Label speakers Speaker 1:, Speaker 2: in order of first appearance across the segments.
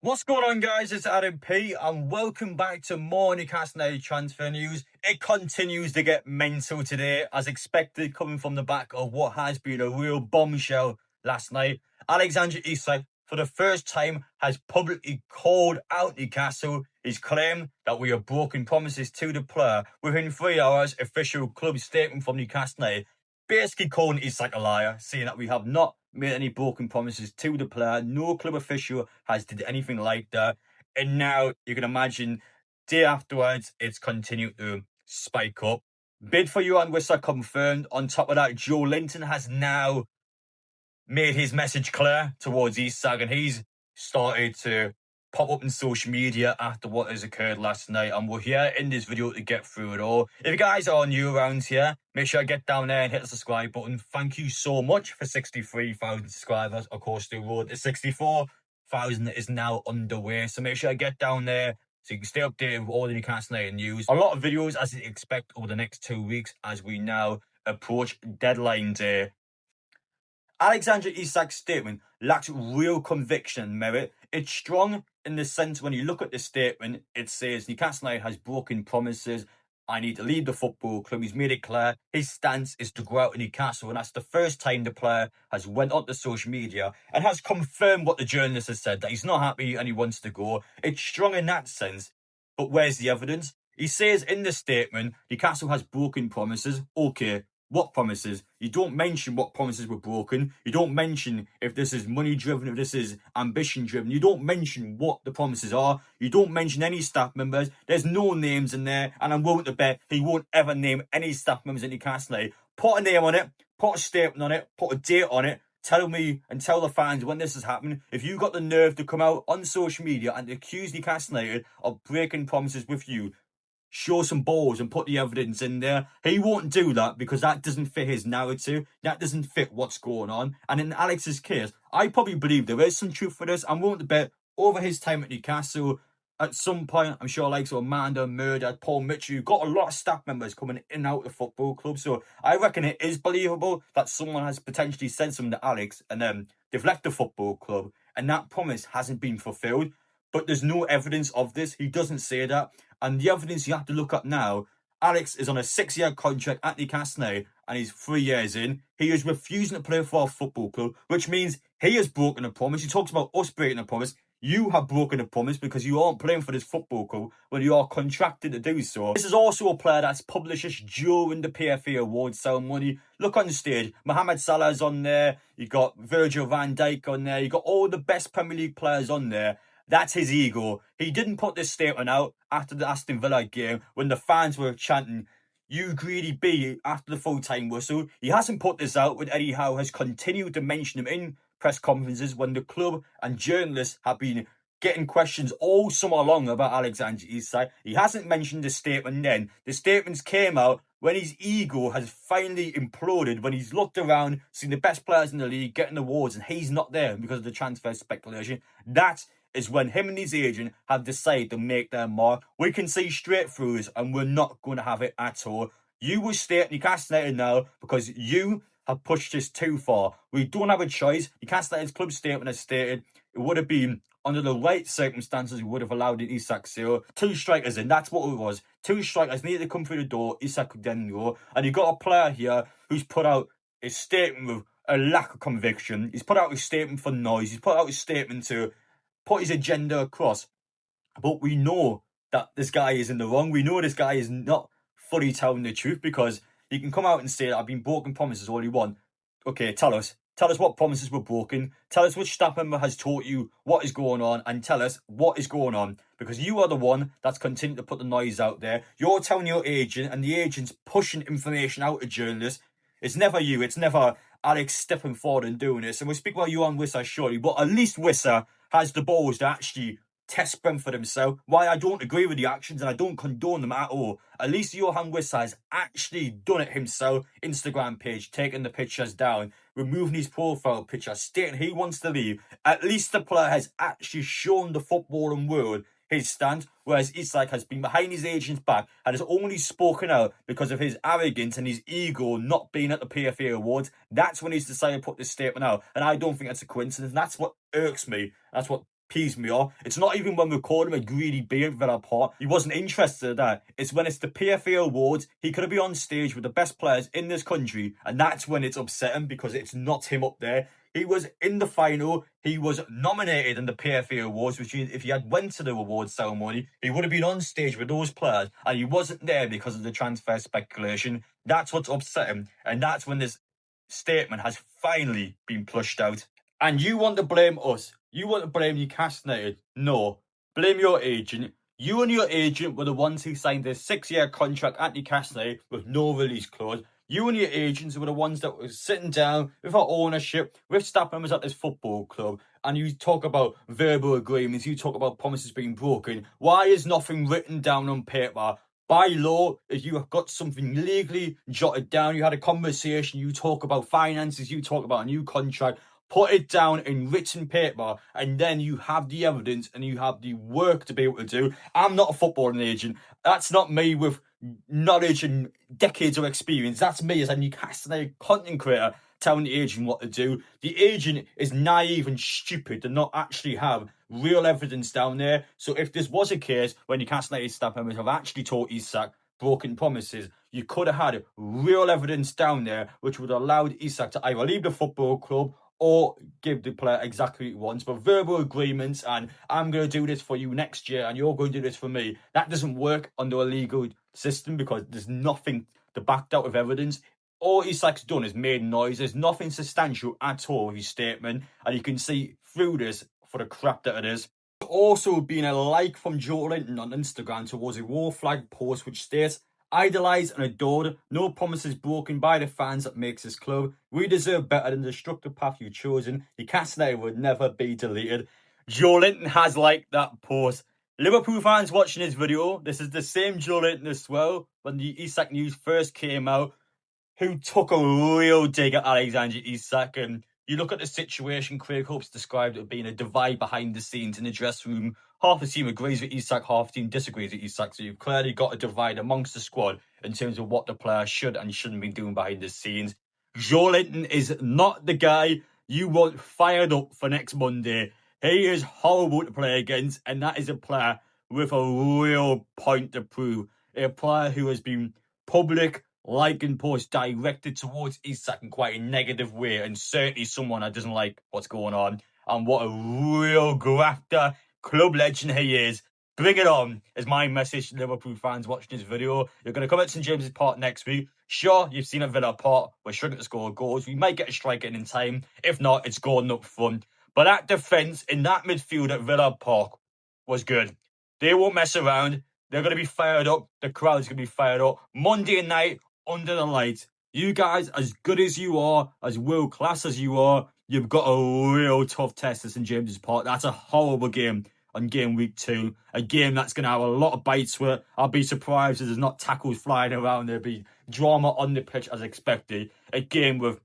Speaker 1: What's going on, guys? It's Adam P, and welcome back to more Newcastle United transfer news. It continues to get mental today, as expected, coming from the back of what has been a real bombshell last night. Alexander Isak, for the first time, has publicly called out Newcastle. He's claimed that we have broken promises to the player. Within 3 hours, official club statement from Newcastle United basically calling Isak a liar, saying that we have not made any broken promises to the player. No club official has did anything like that. And now you can imagine, day afterwards, it's continued to spike up. Bid for Wissa confirmed. On top of that, Joelinton has now made his message clear towards Isak, and he's started to pop up in social media after what has occurred last night. And we're here in this video to get through it all. If you guys are new around here, make sure to get down there and hit the subscribe button. Thank you so much for 63,000 subscribers. Of course, the road to 64,000 is now underway. So make sure to get down there so you can stay updated with all the Newcastle United news. A lot of videos as you expect over the next 2 weeks as we now approach deadline day. Alexander Isak's statement lacks real conviction and merit. It's strong in the sense when you look at the statement, it says Newcastle United has broken promises. I need to leave the football club. He's made it clear his stance is to go out to Newcastle, and that's the first time the player has went onto social media and has confirmed what the journalist has said, that he's not happy and he wants to go. It's strong in that sense, but where's the evidence? He says in the statement, Newcastle has broken promises. Okay, what promises? You don't mention what promises were broken. You don't mention if this is money driven, if this is ambition driven. You don't mention what the promises are. You don't mention any staff members. There's no names in there, and I'm willing to bet he won't ever name any staff members in Newcastle. Put a name on it, put a statement on it, put a date on it. Tell me and tell the fans when this has happened. If you got the nerve to come out on social media and accuse Newcastle United of breaking promises with you, show some balls and put the evidence in there. He won't do that because that doesn't fit his narrative. That doesn't fit what's going on. And in Alex's case, I probably believe there is some truth for this. I'm willing to bet over his time at Newcastle, at some point, I'm sure like so Amanda, Murder, Paul Mitchell, you've got a lot of staff members coming in and out of the football club. So I reckon it is believable that someone has potentially said something to Alex and they've left the football club and that promise hasn't been fulfilled. But there's no evidence of this. He doesn't say that. And the evidence you have to look at now, Alex is on a 6-year contract at Newcastle now, and he's 3 years in. He is refusing to play for a football club, which means he has broken a promise. He talks about us breaking a promise. You have broken a promise because you aren't playing for this football club when you are contracted to do so. This is also a player that's published during the PFA Awards ceremony. Look on the stage. Mohamed Salah's on there. You got Virgil van Dijk on there. You got all the best Premier League players on there. That's his ego. He didn't put this statement out after the Aston Villa game when the fans were chanting, "You greedy bee," after the full-time whistle. He hasn't put this out when Eddie Howe has continued to mention him in press conferences when the club and journalists have been getting questions all summer long about Alexander Isak. He hasn't mentioned the statement then. The statements came out when his ego has finally imploded, when he's looked around, seen the best players in the league getting awards, and he's not there because of the transfer speculation. That is when him and his agent have decided to make their mark. We can see straight through this, and we're not going to have it at all. You will stay at Newcastle United now because you have pushed this too far. We don't have a choice. Newcastle United's club statement has stated it would have been under the right circumstances, we would have allowed an Isak sale. 2 strikers in, that's what it was. 2 strikers needed to come through the door. Isak could then go. And you've got a player here who's put out a statement with a lack of conviction. He's put out a statement for noise. He's put out a statement to put his agenda across. But we know that this guy is in the wrong. We know this guy is not fully telling the truth because he can come out and say that I've been broken promises all you want. Okay, tell us. Tell us what promises were broken. Tell us which staff member has taught you what is going on, and tell us what is going on. Because you are the one that's continuing to put the noise out there. You're telling your agent, and the agent's pushing information out to journalists. It's never you. It's never Alex stepping forward and doing this. And we'll speak about Johan Wissa shortly. But at least Wissa has the balls to actually test Brentford himself. Why I don't agree with the actions and I don't condone them at all. At least Johan Wissa has actually done it himself. Instagram page, taking the pictures down, removing his profile picture, stating he wants to leave. At least the player has actually shown the footballing world his stand, whereas Isak has been behind his agent's back and has only spoken out because of his arrogance and his ego not being at the PFA Awards. That's when he's decided to put this statement out, and I don't think that's a coincidence. That's what irks me. That's what pees me off. It's not even when we called him a greedy beer at Villa Park. He wasn't interested in that. It's when it's the PFA Awards. He could have been on stage with the best players in this country, and that's when it's upsetting because it's not him up there. He was in the final. He was nominated in the PFA Awards, which means if he had went to the awards ceremony, he would have been on stage with those players, and he wasn't there because of the transfer speculation. That's what's upsetting, and that's when this statement has finally been plushed out. And you want to blame us? You want to blame Newcastle United? No. Blame your agent. You and your agent were the ones who signed this 6-year contract at Newcastle United with no release clause. You and your agents were the ones that were sitting down with our ownership, with staff members at this football club, and you talk about verbal agreements, you talk about promises being broken. Why is nothing written down on paper? By law, if you have got something legally jotted down, you had a conversation, you talk about finances, you talk about a new contract, put it down in written paper, and then you have the evidence and you have the work to be able to do. I'm not a footballing agent. That's not me with knowledge and decades of experience. That's me as a Newcastle United content creator telling the agent what to do. The agent is naive and stupid to not actually have real evidence down there. So if this was a case when Newcastle United staff members have actually told Isak broken promises, you could have had real evidence down there which would have allowed Isak to either leave the football club or give the player exactly what he wants. But verbal agreements and I'm going to do this for you next year and you're going to do this for me, that doesn't work under a legal system because there's nothing to back out with evidence. All Isak's done is made noise. There's nothing substantial at all with his statement, and you can see through this for the crap that it is. Also been a like from Joelinton on Instagram towards a war flag post which states, "Idolised and adored, no promises broken by the fans that makes this club. We deserve better than the destructive path you've chosen. The Newcastle United would never be deleted." Joelinton has liked that post. Liverpool fans watching this video, this is the same Joelinton as well when the Isak news first came out, who took a real dig at Alexander Isak. And you look at the situation, Craig Hope's described it being a divide behind the scenes in the dressing room. Half the team agrees with Isak, half the team disagrees with Isak. So you've clearly got a divide amongst the squad in terms of what the player should and shouldn't be doing behind the scenes. Joelinton is not the guy you want fired up for next Monday. He is horrible to play against, and that is a player with a real point to prove. A player who has been public, and posts directed towards Isak in quite a negative way, and certainly someone that doesn't like what's going on. And what a real grafter, club legend he is. Bring it on, is my message to Liverpool fans watching this video. You're going to come at St James's Park next week. Sure, you've seen at Villa Park, we're struggling to score goals. We might get a strike in time. If not, it's going up front. But that defence in that midfield at Villa Park was good. They won't mess around. They're going to be fired up. The crowd's going to be fired up. Monday night, under the lights. You guys, as good as you are, as world class as you are, you've got a real tough test at St James's Park. That's a horrible game on game week 2. A game that's going to have a lot of bites to it. I'll be surprised if there's not tackles flying around. There'll be drama on the pitch as expected. A game with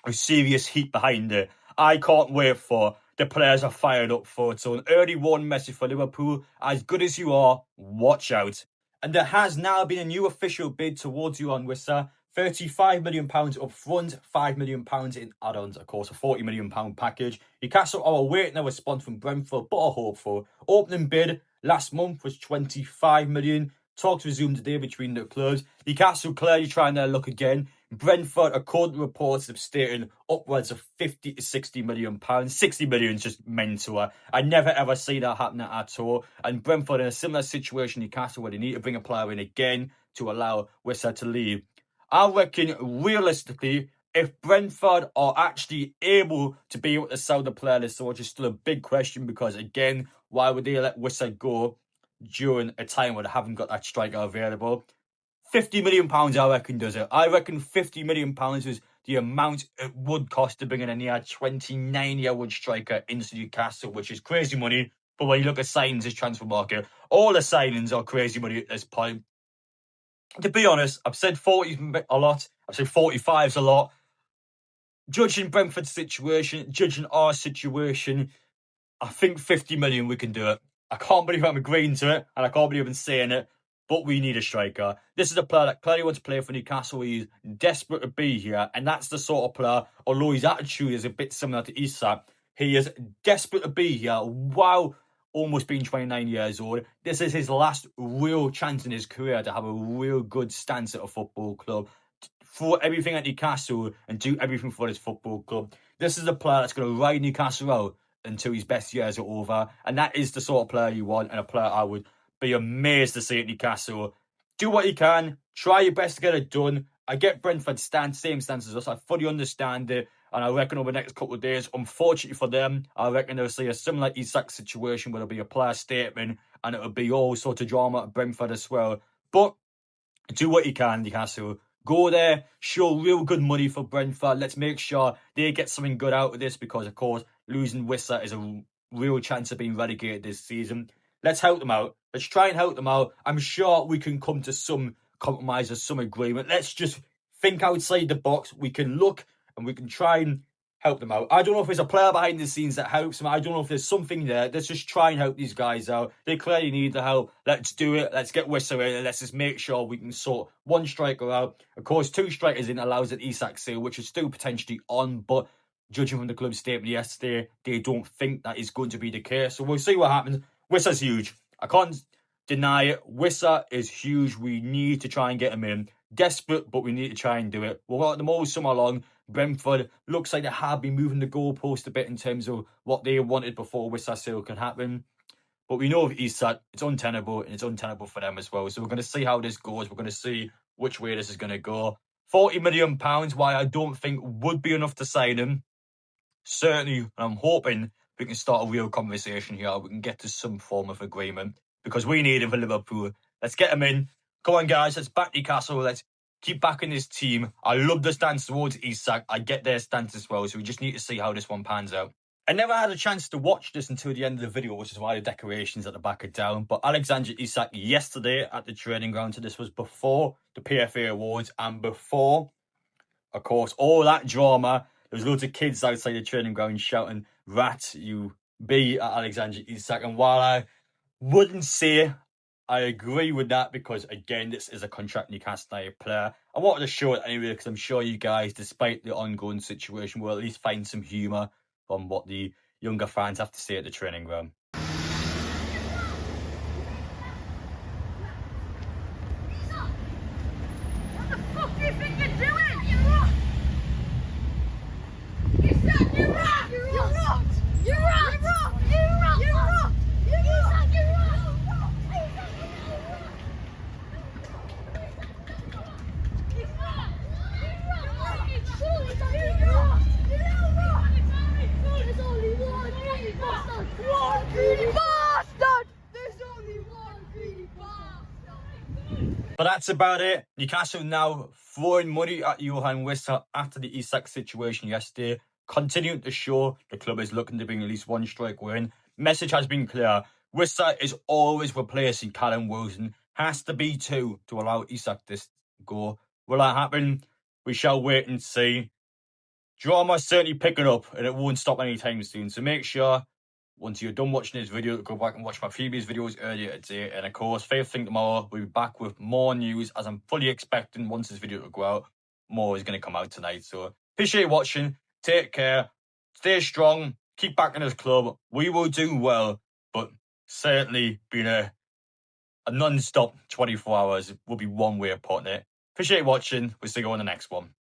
Speaker 1: a serious heat behind it. I can't wait for the players are fired up for it. So an early warning message for Liverpool. As good as you are, watch out. And there has now been a new official bid towards you on Wissa. £35 million up front, £5 million in add-ons, of course, a £40 million package. Newcastle are awaiting a response from Brentford, but are hopeful. Opening bid last month was £25 million. Talks resumed today between the clubs. Newcastle clearly trying their luck again. Brentford, according to reports, have stated upwards of £50 to £60 million. £60 million is just mental. I never ever see that happening at all. And Brentford in a similar situation to Newcastle where they need to bring a player in again to allow Wissa to leave. I reckon, realistically, if Brentford are actually able to be able to sell the player list, which is still a big question because, again, why would they let Wissa go during a time where they haven't got that striker available? £50 million, I reckon, does it. I reckon £50 million is the amount it would cost to bring in a near 29-year-old striker into Newcastle, which is crazy money. But when you look at signings, this transfer market, all the signings are crazy money at this point. To be honest, I've said 40 a lot. I've said 45's a lot. Judging Brentford's situation, judging our situation, I think 50 million we can do it. I can't believe I'm agreeing to it, and I can't believe I'm saying it, but we need a striker. This is a player that clearly wants to play for Newcastle. He's desperate to be here, and that's the sort of player, although his attitude is a bit similar to Isak, He is desperate to be here. Wow, almost being 29 years old. This is his last real chance in his career to have a real good stance at a football club. Throw everything at Newcastle and do everything for his football club. This is a player that's going to ride Newcastle out until his best years are over. And that is the sort of player you want, and a player I would be amazed to see at Newcastle. Do what you can. Try your best to get it done. I get Brentford's stance, same stance as us. I fully understand it. And I reckon over the next couple of days, unfortunately for them, I reckon they'll see a similar Isak situation where there'll be a player statement and it'll be all sort of drama at Brentford as well. But do what you can, Newcastle. Go there, show real good money for Brentford. Let's make sure they get something good out of this because, of course, losing Wissa is a real chance of being relegated this season. Let's help them out. Let's try and help them out. I'm sure we can come to some compromise or some agreement. Let's just think outside the box. We can look and we can try and help them out. I don't know if there's a player behind the scenes that helps them. I don't know if there's something there. Let's just try and help these guys out. They clearly need the help. Let's do it. Let's get Wissa in and let's just make sure we can sort one striker out. Of course, two strikers in allows an Isak sale, which is still potentially on, but judging from the club's statement yesterday, they don't think that is going to be the case. So we'll see what happens. Wissa's huge. I can't deny it. Wissa is huge. We need to try and get him in. Desperate, but we need to try and do it. We'll let them all summer long. Brentford looks like they have been moving the goalpost a bit in terms of what they wanted before Wissa sale can happen. But we know with Isak, it's untenable, and it's untenable for them as well. So we're going to see how this goes. We're going to see which way this is going to go. £40 million, why I don't think would be enough to sign him. Certainly, I'm hoping we can start a real conversation here. We can get to some form of agreement because we need him for Liverpool. Let's get him in. Come on, guys. Let's back Newcastle. Let's keep backing this team. I love the stance towards Isak. I get their stance as well. So we just need to see how this one pans out. I never had a chance to watch this until the end of the video, which is why the decorations at the back are down. But Alexander Isak yesterday at the training ground. So this was before the PFA Awards and before, of course, all that drama. There was loads of kids outside the training ground shouting, "Rat, you be," at Alexander Isak. And while I wouldn't say I agree with that because, again, this is a contract Newcastle United player, I wanted to show it anyway because I'm sure you guys, despite the ongoing situation, will at least find some humour from what the younger fans have to say at the training ground.
Speaker 2: What the fuck do you think you're doing? You're not! Isak, you're not! You're not! You're not! You're not! You're not! You're not! Isak, you're not!
Speaker 1: But that's about it. Newcastle now throwing money at Johan Wissa after the Isak situation yesterday. Continuing to show the club is looking to bring at least one strike win. Message has been clear. Wissa is always replacing Callum Wilson. Has to be two to allow Isak to go. Will that happen? We shall wait and see. Drama's certainly picking up and it won't stop anytime soon. So make sure, once you're done watching this video, go back and watch my previous videos earlier today. And of course, first thing tomorrow, we'll be back with more news as I'm fully expecting once this video will go out, more is going to come out tonight. So appreciate watching. Take care. Stay strong. Keep backing this club. We will do well, but certainly being a non-stop 24 hours will be one way of putting it. Appreciate watching. We'll see you on the next one.